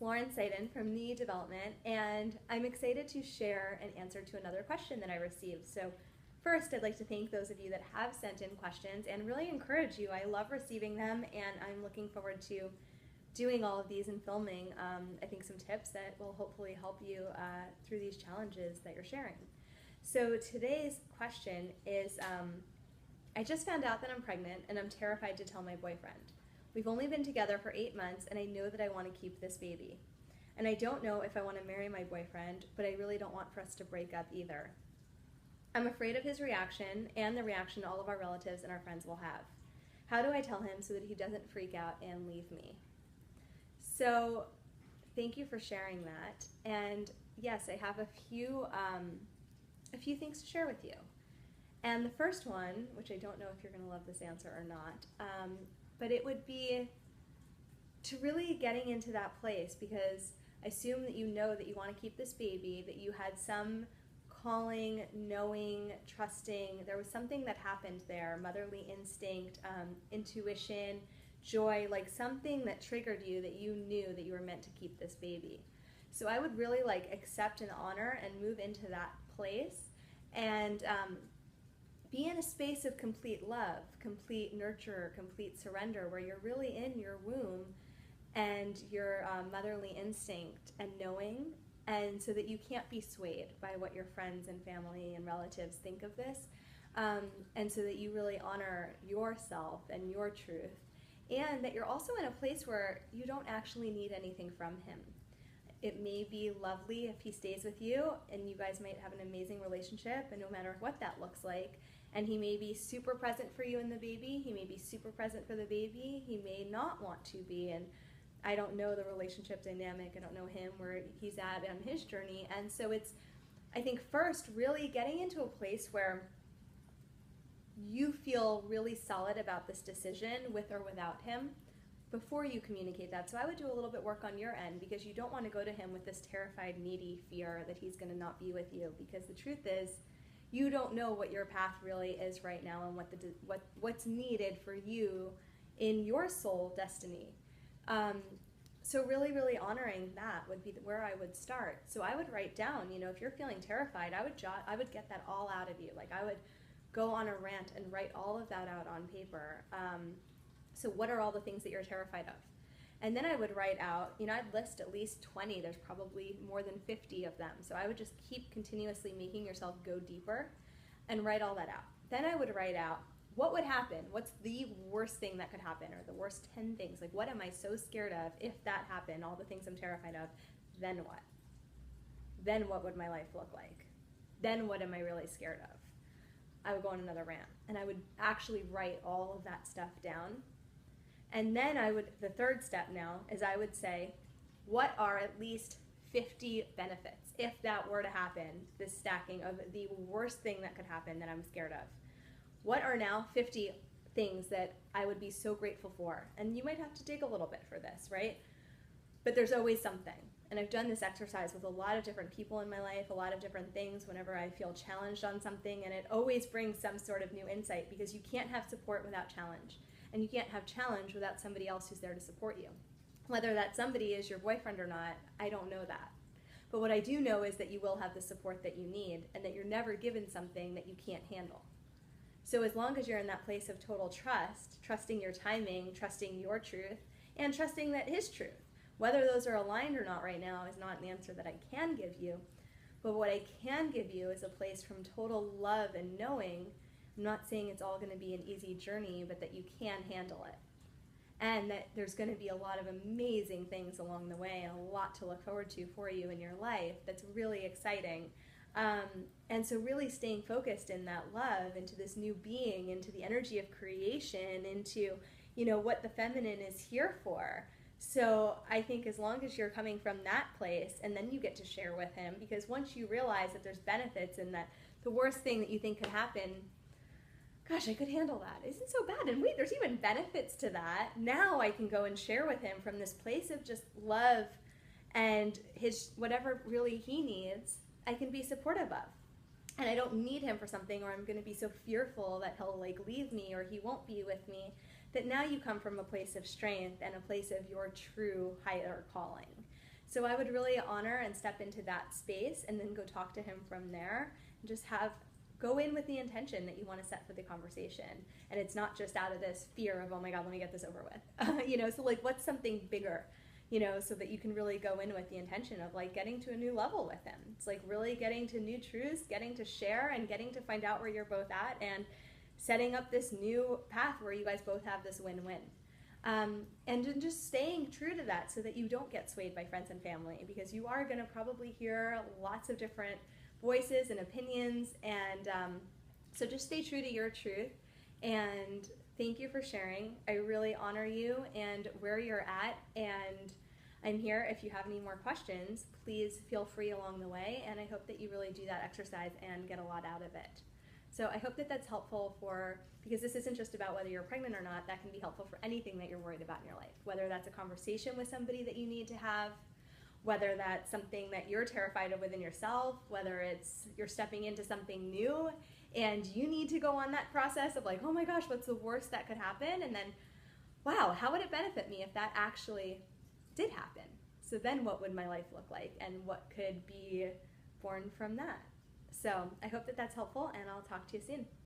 Laurin Seiden from Knee Development, and I'm excited to share an answer to another question that I received. So first, I'd like to thank those of you that have sent in questions and really encourage you. I love receiving them, and I'm looking forward to doing all of these and filming, I think, some tips that will hopefully help you through these challenges that you're sharing. So today's question is, I just found out that I'm pregnant and I'm terrified to tell my boyfriend. We've only been together for 8 months and I know that I want to keep this baby. And I don't know if I want to marry my boyfriend, but I really don't want for us to break up either. I'm afraid of his reaction and the reaction all of our relatives and our friends will have. How do I tell him so that he doesn't freak out and leave me? So thank you for sharing that. And yes, I have a few things to share with you. And the first one, which I don't know if you're going to love this answer or not, but it would be to really getting into that place, because I assume that you know that you want to keep this baby, that you had some calling, knowing, trusting. There was something that happened there, motherly instinct, intuition, joy, like something that triggered you that you knew that you were meant to keep this baby. So I would really accept and honor and move into that place and be in a space of complete love, complete nurture, complete surrender, where you're really in your womb and your motherly instinct and knowing, and so that you can't be swayed by what your friends and family and relatives think of this, and so that you really honor yourself and your truth, and that you're also in a place where you don't actually need anything from him. It may be lovely if he stays with you, and you guys might have an amazing relationship, and no matter what that looks like, and he may be super present for you and the baby, he may be super present for the baby, he may not want to be, and I don't know the relationship dynamic, I don't know him, where he's at on his journey, and so it's, I think, first really getting into a place where you feel really solid about this decision with or without him before you communicate that. So I would do a little bit work on your end, because you don't want to go to him with this terrified, needy fear that he's going to not be with you, because the truth is, you don't know what your path really is right now and what's needed for you in your soul destiny. So really, really honoring that would be where I would start. So I would write down, if you're feeling terrified, I would get that all out of you. I would go on a rant and write all of that out on paper. So what are all the things that you're terrified of? And then I would write out, I'd list at least 20, there's probably more than 50 of them. So I would just keep continuously making yourself go deeper and write all that out. Then I would write out, what would happen? What's the worst thing that could happen, or the worst 10 things? What am I so scared of if that happened, all the things I'm terrified of? Then what? Then what would my life look like? Then what am I really scared of? I would go on another rant, and I would actually write all of that stuff down. And then the third step now is I would say, what are at least 50 benefits if that were to happen, this stacking of the worst thing that could happen that I'm scared of? What are now 50 things that I would be so grateful for? And you might have to dig a little bit for this, right? But there's always something. And I've done this exercise with a lot of different people in my life, a lot of different things whenever I feel challenged on something, and it always brings some sort of new insight, because you can't have support without challenge. And you can't have challenge without somebody else who's there to support you. Whether that somebody is your boyfriend or not, I don't know that. But what I do know is that you will have the support that you need, and that you're never given something that you can't handle. So as long as you're in that place of total trust, trusting your timing, trusting your truth, and trusting that his truth, whether those are aligned or not right now is not an answer that I can give you. But what I can give you is a place from total love and knowing. I'm not saying it's all going to be an easy journey, but that you can handle it. And that there's going to be a lot of amazing things along the way, and a lot to look forward to for you in your life that's really exciting. And so really staying focused in that love, into this new being, into the energy of creation, into what the feminine is here for. So I think as long as you're coming from that place, and then you get to share with him, because once you realize that there's benefits, and that the worst thing that you think could happen, gosh, I could handle that, isn't so bad, and wait, there's even benefits to that. Now I can go and share with him from this place of just love, and his whatever really he needs, I can be supportive of. And I don't need him for something, or I'm going to be so fearful that he'll leave me, or he won't be with me, that now you come from a place of strength and a place of your true higher calling. So I would really honor and step into that space and then go talk to him from there and just go in with the intention that you want to set for the conversation. And it's not just out of this fear of, oh my God, let me get this over with. So like what's something bigger, so that you can really go in with the intention of like getting to a new level with him. It's like really getting to new truths, getting to share and getting to find out where you're both at and setting up this new path where you guys both have this win-win. And then just staying true to that so that you don't get swayed by friends and family, because you are going to probably hear lots of different voices and opinions, and so just stay true to your truth. And thank you for sharing. I really honor you and where you're at, and I'm here if you have any more questions. Please feel free along the way, and I hope that you really do that exercise and get a lot out of it. So I hope that that's helpful because this isn't just about whether you're pregnant or not. That can be helpful for anything that you're worried about in your life, whether that's a conversation with somebody that you need to have, whether that's something that you're terrified of within yourself, whether it's you're stepping into something new and you need to go on that process of like, oh my gosh, what's the worst that could happen? And then, wow, how would it benefit me if that actually did happen? So then what would my life look like and what could be born from that? So I hope that that's helpful, and I'll talk to you soon.